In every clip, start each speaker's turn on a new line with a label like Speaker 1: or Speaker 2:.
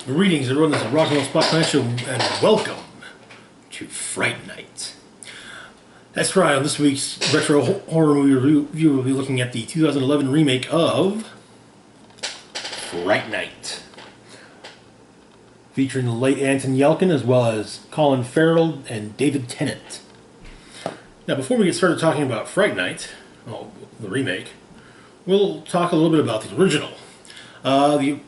Speaker 1: Greetings everyone, this is Rock and Roll Spotlight Show, and welcome to Fright Night. That's right, on this week's retro horror movie review, we'll be looking at the 2011 remake of Fright Night, featuring the late Anton Yelchin as well as Colin Farrell and David Tennant. Now, before we get started talking about Fright Night, the remake, we'll talk a little bit about the original. The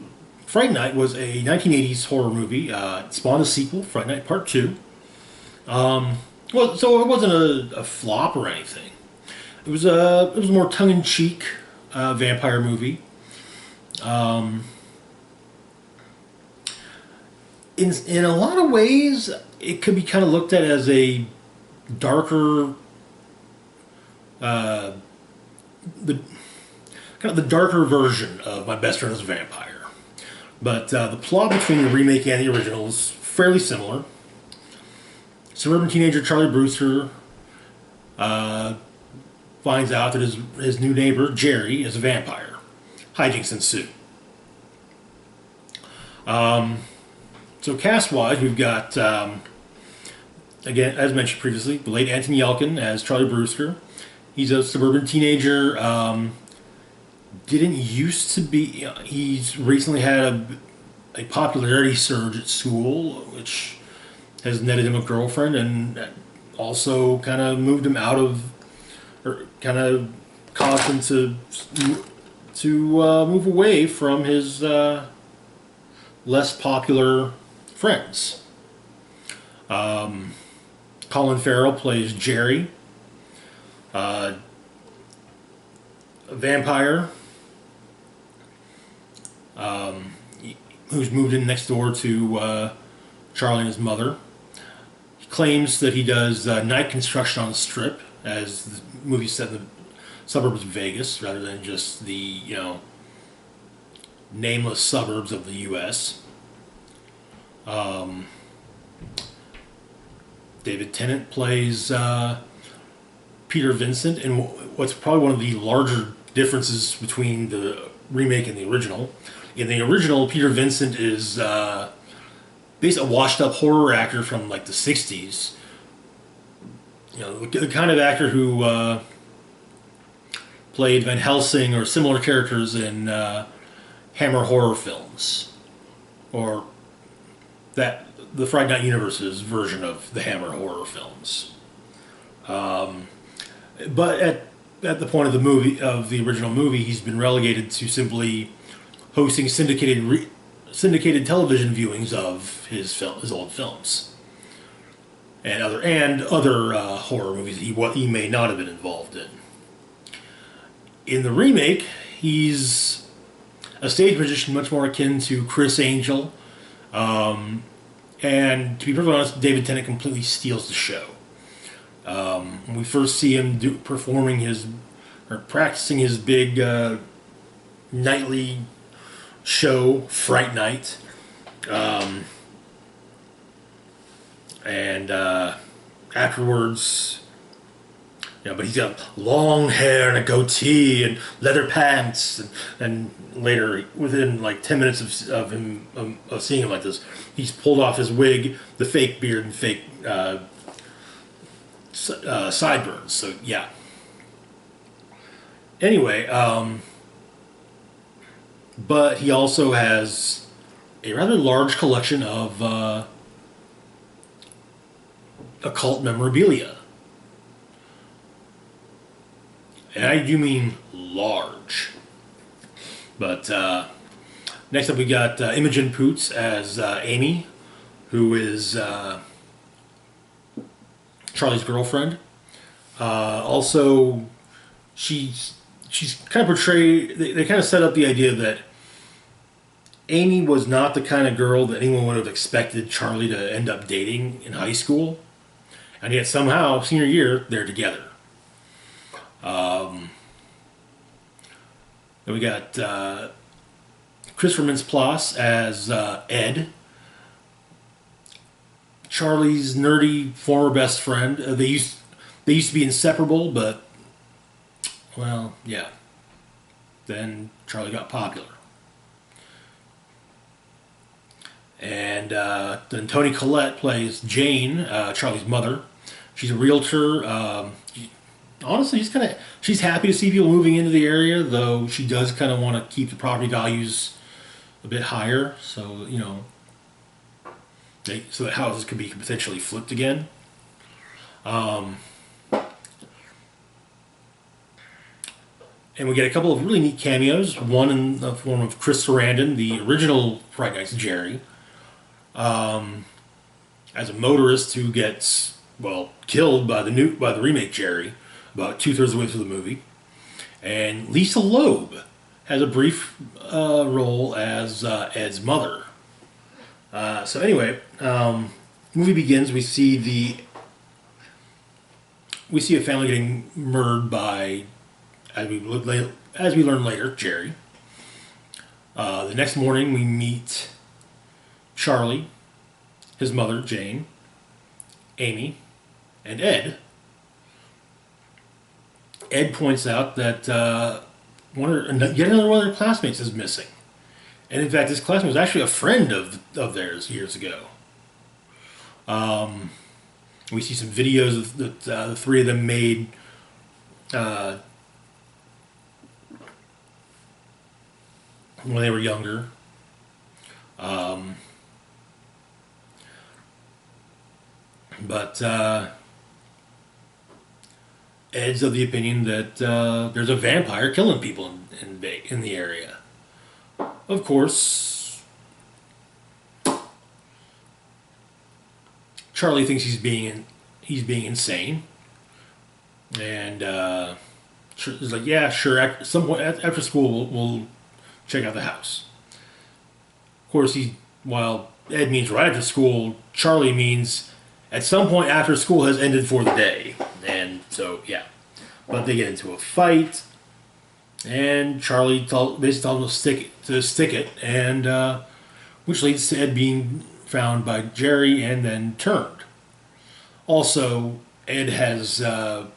Speaker 1: Fright Night was a 1980s horror movie. It spawned a sequel, Fright Night Part 2. So it wasn't a flop or anything. It was a more tongue-in-cheek vampire movie. In a lot of ways, it could be kind of looked at as a darker, the darker version of My Best Friend is a Vampire. But the plot between the remake and the original is fairly similar. Suburban teenager Charlie Brewster finds out that his new neighbor, Jerry, is a vampire. Hijinks ensue. So cast-wise, we've got, again, as mentioned previously, the late Anton Yelchin as Charlie Brewster. He's a suburban teenager. Didn't used to be. He's recently had a popularity surge at school, which has netted him a girlfriend, and also kind of moved him out of, or kind of caused him to move away from his less popular friends. Colin Farrell plays Jerry, a vampire who's moved in next door to Charlie and his mother. He claims that he does night construction on the Strip, as the movie's set in the suburbs of Vegas, rather than just the, nameless suburbs of the U.S. David Tennant plays Peter Vincent, and what's probably one of the larger differences between the remake and the original. In the original, Peter Vincent is basically a washed-up horror actor from like the 60s. The kind of actor who played Van Helsing or similar characters in Hammer horror films, or the Fright Night universe's version of the Hammer horror films. But at the point of the original movie, he's been relegated to simply hosting syndicated television viewings of his old films and other horror movies that he may not have been involved in. In the remake, he's a stage magician much more akin to Criss Angel, and to be perfectly honest, David Tennant completely steals the show. We first see him practicing his big nightly show, Fright Night, and afterwards, but he's got long hair and a goatee and leather pants, and later, within like 10 minutes of seeing him like this, he's pulled off his wig, the fake beard, and fake sideburns. So yeah. Anyway, but he also has a rather large collection of occult memorabilia. And I do mean large. But next up we got Imogen Poots as Amy, who is Charlie's girlfriend. Also, she's kind of portrayed. They kind of set up the idea that Amy was not the kind of girl that anyone would have expected Charlie to end up dating in high school, and yet somehow senior year they're together. Then we got Christopher Mintz-Plasse as Ed, Charlie's nerdy former best friend. They used to be inseparable, but well, yeah. Then Charlie got popular. And then Toni Collette plays Jane, Charlie's mother. She's a realtor. Honestly, she's happy to see people moving into the area, though she does kind of want to keep the property values a bit higher, so so that houses could be potentially flipped again. And we get a couple of really neat cameos. One in the form of Chris Sarandon, the original Fright Night's Jerry, as a motorist who gets killed by the remake Jerry about 2/3 of the way through the movie. And Lisa Loeb has a brief role as Ed's mother. So anyway, the movie begins. We see a family getting murdered by, as we learn later, Jerry. The next morning, we meet Charlie, his mother Jane, Amy, and Ed. Ed points out that yet another one of their classmates is missing. And in fact, this classmate was actually a friend of theirs years ago. We see some videos that the three of them made when they were younger. But Ed's of the opinion that there's a vampire killing people in the area. Of course, Charlie thinks he's being insane, and he's like, "Yeah, sure. At some point after school, we'll check out the house." Of course, while Ed means right after school, Charlie means at some point after school has ended for the day, and so yeah. But they get into a fight. And Charlie basically tells him to stick it, and which leads to Ed being found by Jerry and then turned. Also, Ed has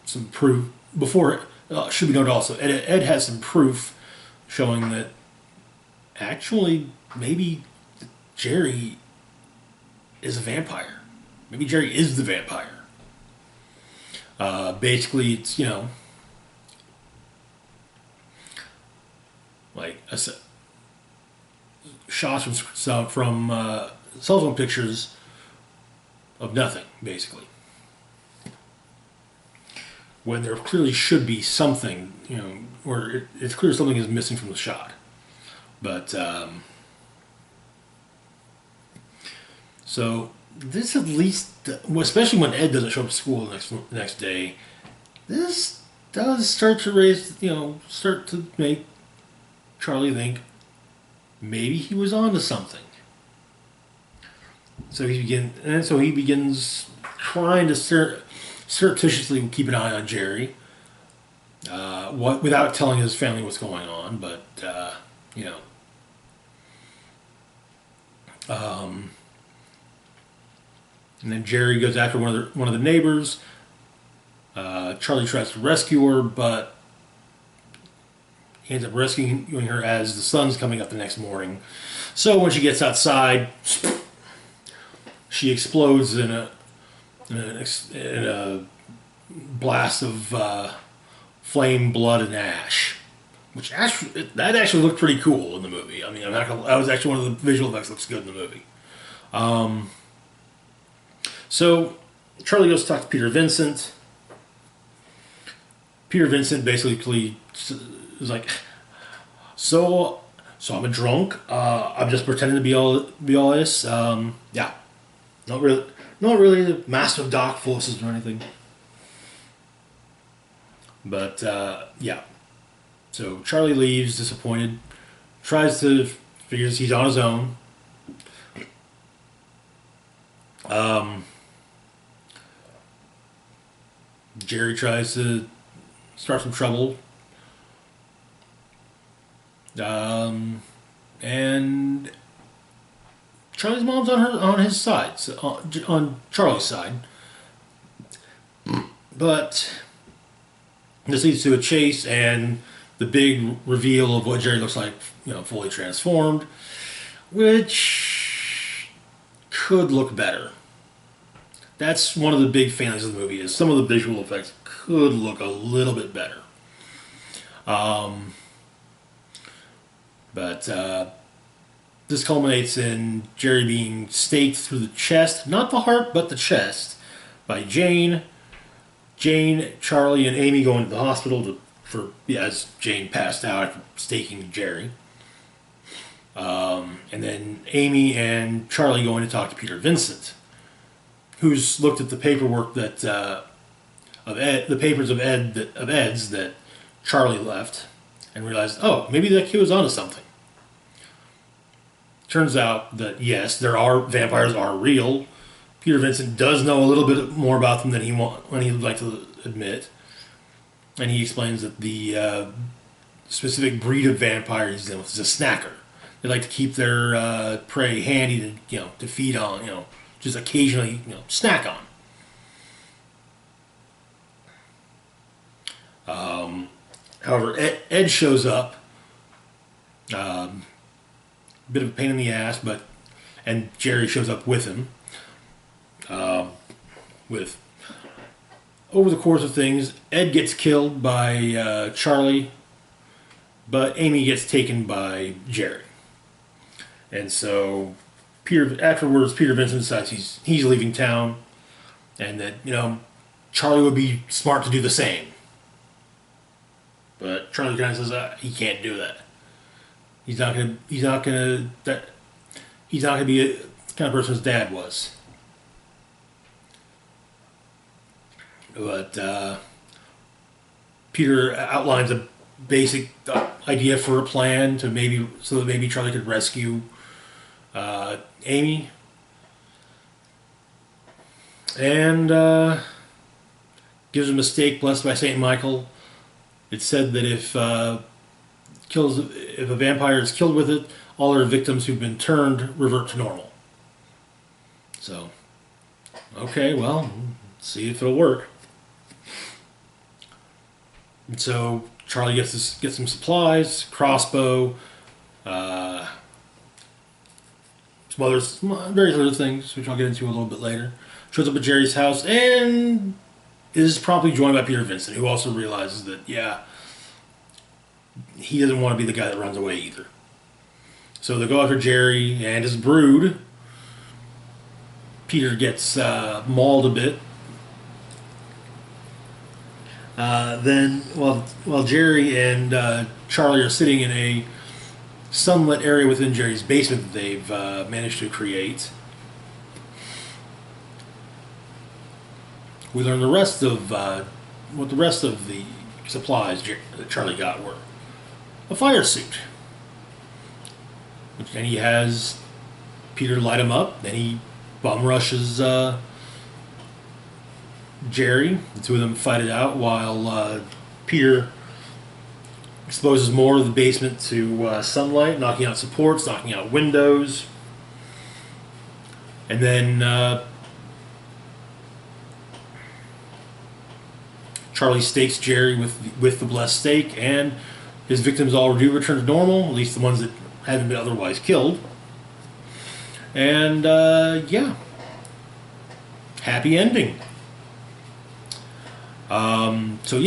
Speaker 1: some proof should be noted also. Ed has some proof showing that actually maybe Jerry is a vampire. Maybe Jerry is the vampire. Basically, it's like shots from cell phone pictures of nothing, basically. When there clearly should be something, where it's clear something is missing from the shot. But so this at least, especially when Ed doesn't show up to school the next day, this does start to make Charlie think maybe he was onto something. So he begins trying to surreptitiously keep an eye on Jerry, without telling his family what's going on. But and then Jerry goes after one of the neighbors. Charlie tries to rescue her, but he ends up rescuing her as the sun's coming up the next morning. So when she gets outside, she explodes in a blast of flame, blood, and ash. That actually looked pretty cool in the movie. I mean, that was actually one of the visual effects that looks good in the movie. So Charlie goes to talk to Peter Vincent. Peter Vincent basically is like, so I'm a drunk. I'm just pretending to be all this. Yeah, not really the master of dark forces or anything. But yeah, so Charlie leaves disappointed. Figures he's on his own. Jerry tries to start some trouble. And Charlie's mom's on his side, on Charlie's side. But this leads to a chase and the big reveal of what Jerry looks like, fully transformed, which could look better. That's one of the big failings of the movie, is some of the visual effects could look a little bit better. But this culminates in Jerry being staked through the chest, not the heart, but the chest, by Jane. Jane, Charlie, and Amy go into the hospital as Jane passed out after staking Jerry. And then Amy and Charlie go in to talk to Peter Vincent, who's looked at the paperwork that the papers of Ed's that Charlie left, and realized, oh, maybe that kid was onto something. Turns out that yes, vampires are real. Peter Vincent does know a little bit more about them than he would like to admit, and he explains that the specific breed of vampire he's dealing with is a snacker. They like to keep their prey handy to feed on, just occasionally snack on. However, Ed shows up. Bit of a pain in the ass, and Jerry shows up with him. Over the course of things, Ed gets killed by Charlie, but Amy gets taken by Jerry. And so afterwards, Peter Vincent decides he's leaving town, and that Charlie would be smart to do the same. But Charlie kind of says he can't do that. He's not gonna be the kind of person his dad was. But Peter outlines a basic idea for a plan so that maybe Charlie could rescue Amy, and gives him a stake blessed by Saint Michael. It's said that if a vampire is killed with it, all their victims who've been turned revert to normal. So, okay, well, see if it'll work. And so Charlie gets some supplies, crossbow, various other things, which I'll get into a little bit later. Shows up at Jerry's house and is promptly joined by Peter Vincent, who also realizes that, he doesn't want to be the guy that runs away either. So they go after Jerry and his brood. Peter gets mauled a bit. Then, while Jerry and Charlie are sitting in a sunlit area within Jerry's basement that they've managed to create, we learn what the rest of the supplies that Charlie got were. A fire suit. And he has Peter light him up, then he bum rushes Jerry. The two of them fight it out while Peter exposes more of the basement to sunlight, knocking out supports, knocking out windows. And then Charlie stakes Jerry with the blessed stake, and his victims all do return to normal, at least the ones that haven't been otherwise killed. And happy ending. So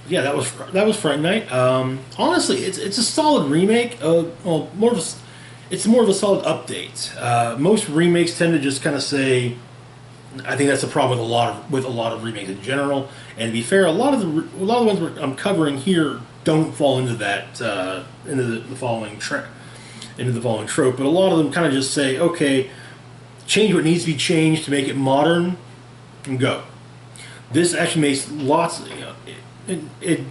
Speaker 1: that was Fright Night. Honestly, it's a solid remake. It's more of a solid update. Most remakes tend to just kind of say, I think that's the problem with a lot of remakes in general. And to be fair, a lot of the ones I'm covering here don't fall into that into the following trope. But a lot of them kind of just say, okay, change what needs to be changed to make it modern, and go. This actually makes lots. It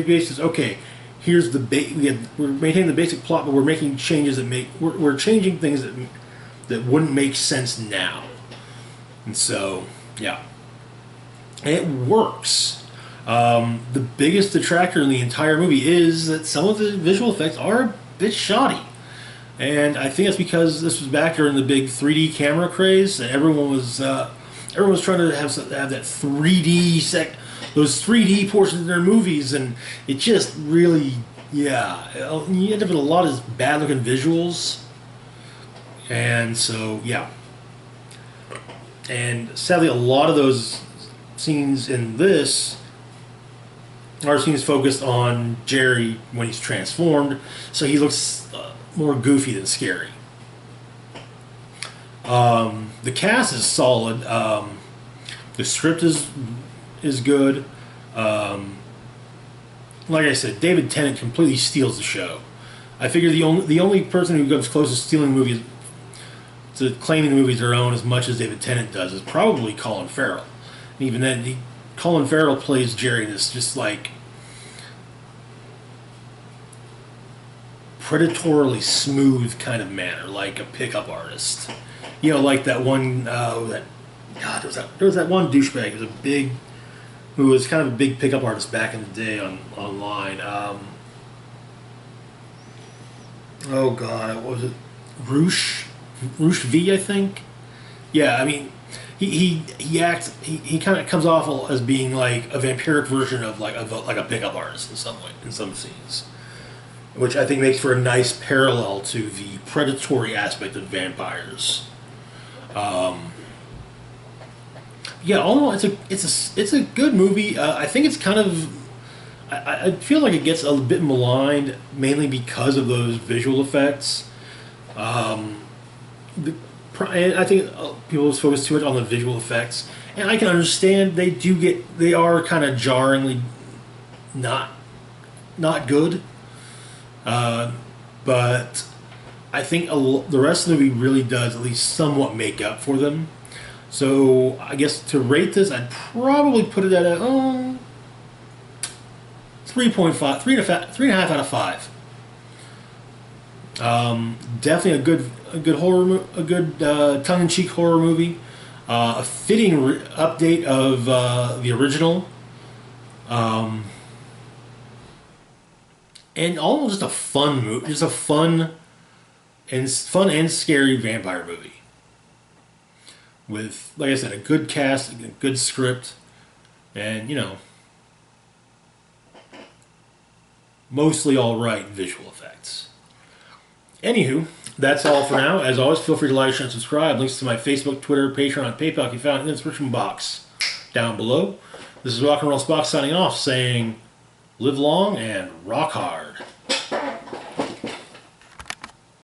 Speaker 1: bases, okay, here's we're maintaining the basic plot, but we're making changes we're changing things that wouldn't make sense now. And so, and it works. The biggest detractor in the entire movie is that some of the visual effects are a bit shoddy. And I think that's because this was back during the big 3D camera craze, and everyone was trying to have that 3D those 3D portions of their movies, and it just really, you end up with a lot of bad looking visuals. And so, And sadly, a lot of those scenes in this are scenes focused on Jerry when he's transformed, so he looks more goofy than scary. The cast is solid. The script is good. Like I said, David Tennant completely steals the show. I figure the only person who comes close to stealing movies, to claiming the movies their own as much as David Tennant does, is probably Colin Farrell. And even then, Colin Farrell plays Jerry in this just like predatorily smooth kind of manner, like a pickup artist. You know, like that one. There was that one douchebag who was kind of a big pickup artist back in the day online. Oh God, what was it? Roosh V, I think. Yeah, I mean, he kind of comes off as being like a vampiric version of like a pickup artist in some way, in some scenes, which I think makes for a nice parallel to the predatory aspect of vampires. Yeah, all in all, it's a good movie. I think it's kind of, I feel like it gets a bit maligned mainly because of those visual effects. And I think people focus too much on the visual effects, and I can understand they are kind of jarringly not good. But I think the rest of the movie really does at least somewhat make up for them. So I guess to rate this, I'd probably put it at a 3.5, 3.5 out of 5. Definitely a good horror, a good tongue-in-cheek horror movie. A fitting update of the original. And almost a fun movie, just a fun and scary vampire movie. With, like I said, a good cast, a good script, and mostly all right visual effects. Anywho, that's all for now. As always, feel free to like, share, and subscribe. Links to my Facebook, Twitter, Patreon, and PayPal can be found in the description box down below. This is Rock and Roll Spock signing off, saying, live long and rock hard.